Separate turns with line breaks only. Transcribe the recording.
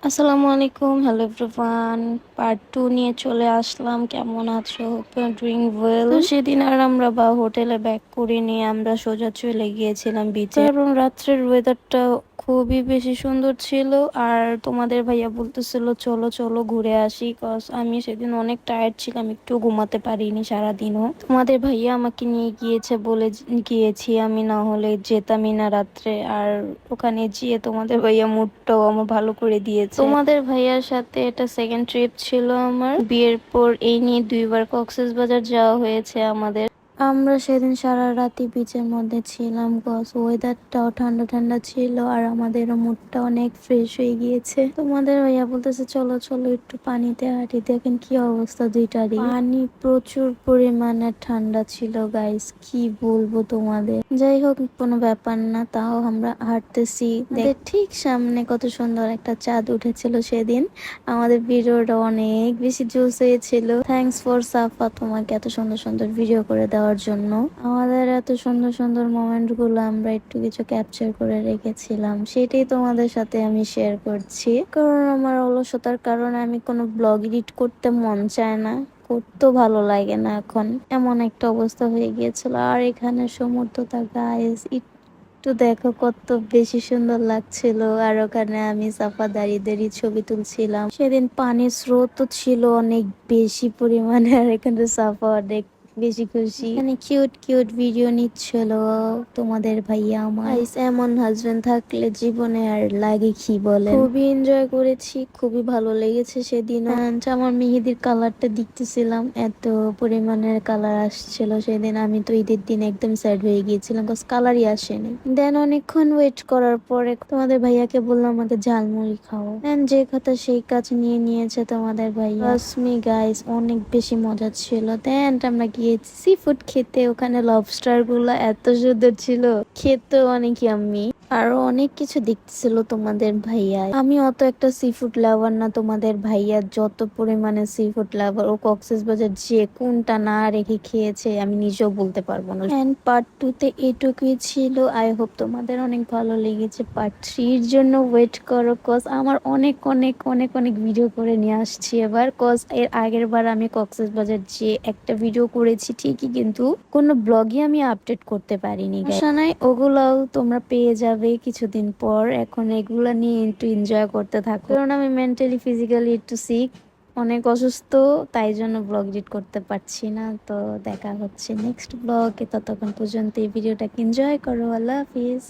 আসসালামু আলাইকুম, hello everyone. Part 2 নিয়ে চলে আসলাম। কেমন আছো? Hope you are doing well. তো সেদিন আর আমরা হোটেলে ব্যাক করে নিয়ে আমরা সোজা চলে গিয়েছিলাম বিচে, কারণ রাত্রের ওয়েদারটা খুবই বেশি সুন্দর ছিল। আর তোমাদের ভাইয়া বলতেছিল চলো চলো ঘুরে আসি, কজ আমি সেদিন অনেক টায়ার্ড ছিলাম, একটু ঘুমাতে পারিনি সারাদিনও। তোমাদের ভাইয়া আমাকে নিয়ে গিয়েছে বলে গিয়েছি, আমি না হলে যেতামই না রাত্রে। আর ওখানে গিয়ে তোমাদের ভাইয়া মুডটাও আমার ভালো করে দিয়েছে। তোমাদের ভাইয়ার সাথে এটা সেকেন্ড ট্রিপ ছিল আমার বিয়ের পর। এই নিয়ে 2বার কক্সবাজার যাওয়া হয়েছে আমাদের। আমরা সেদিন সারা রাতি বিচের মধ্যে ছিলাম, কজ ওয়েদারটাও ঠান্ডা ঠান্ডা ছিল আর আমাদেরও মুডটা অনেক ফ্রেশ হয়ে গিয়েছে। তোমাদের ভাইয়া বলতেছে চলো চলো একটু পানিতে হাঁটি। দেখেন কি অবস্থা দুইটারই, পানি প্রচুর পরিমাণে ঠান্ডা ছিল গাইস, কি বলবো তোমাদের। যাই হোক, কোনো ব্যাপার না, তাও আমরা হাঁটতেছি। ঠিক সামনে কত সুন্দর একটা চাঁদ উঠেছিল সেদিন। আমাদের ভিডিওটা অনেক বেশি জোস হয়েছিল। থ্যাঙ্কস ফর সাফা, তোমাকে এত সুন্দর সুন্দর ভিডিও করে দেওয়ার জন্য। আমাদের এত সুন্দর সুন্দর মোমেন্ট গুলো আমরা একটু কিছু ক্যাপচার করে রেখেছিলাম, সেটাই তোমাদের সাথে আমি শেয়ার করছি। কারণ আমার অলসতার কারণে আমি কোনো ব্লগ এডিট করতে মন চায় না, করতেও ভালো লাগে না এখন, এমন একটা অবস্থা হয়ে গিয়েছিল। আর এখানে সমুদ্রটা গাইস একটু দেখো কত বেশি সুন্দর লাগছিল। আর ওখানে আমি সাফা দাঁড়িয়ে দাঁড়িয়ে ছবি তুলছিলাম। সেদিন পানির স্রোত ছিল অনেক বেশি পরিমাণে, আর এখানে সাফা অনেক বেশি খুশি, এখানে কিউট কিউট ভিডিও নিচ্ছিল তোমাদের ভাইয়া আমার। এমন হাজবেন্ড থাকলে জীবনে আর লাগে কি বলে। খুবই এনজয় করেছি, খুবই ভালো লেগেছে সেদিন। আমার মেহেদির কালারটা দেখতেছিলাম, এত পরিমাণের কালার আসছিল সেদিন। আমি তো ঈদের দিন একদম স্যাড হয়ে গিয়েছিলাম, কজ কালারই আসেনি। দেন অনেকক্ষণ ওয়েট করার পরে তোমাদের ভাইয়াকে বললাম আমাকে ঝালমুড়ি খাও, দেন যে কথা সেই কাজ নিয়ে নিয়েছে তোমাদের ভাইয়া। মি গাইস, অনেক বেশি মজা ছিল। দেন আমরা গিয়েছি সি ফুড খেতে, ওখানে লবস্টার গুলা এত সুন্দর ছিল, খেতে অনেক ইয়াম্মি। আরো অনেক কিছু দেখতেছিল তোমাদের ভাইয়া। আমি অত একটা সি ফুড লাভার না, তোমাদের ভাইয়া যত পরিমাণে সি ফুড লাভার। ও কক্সবাজার যে কোনটা না রেখে খেয়েছে আমি নিজেও বলতে পারবো না। এন্ড পার্ট 2 তে এটুকুই ছিল। আই হোপ তোমাদের অনেক ভালো লেগেছে। পার্ট 3 এর জন্য ওয়েট করো, কজ আমার অনেক অনেক অনেক অনেক ভিডিও করে নিয়ে আসছি এবার। কজ এর আগের বার আমি কক্সবাজার যে একটা ভিডিও করেছি ঠিকই, কিন্তু কোনো ব্লগে আমি আপডেট করতে পারিনি। নাই, ওগুলাও তোমরা পেয়ে যাবে কিছুদিন পর। এখন এগুলা নিয়ে একটু এনজয় করতে থাকো, কারণ আমি মেন্টালি ফিজিক্যালি একটু সিক, অনেক অসুস্থ, তাই জন্য ব্লগ এডিট করতে পারছি না। তো দেখা হচ্ছে নেক্সট ব্লগে, ততক্ষণ পর্যন্ত এই ভিডিওটাকে এনজয় করো। আল্লাহ হাফিজ।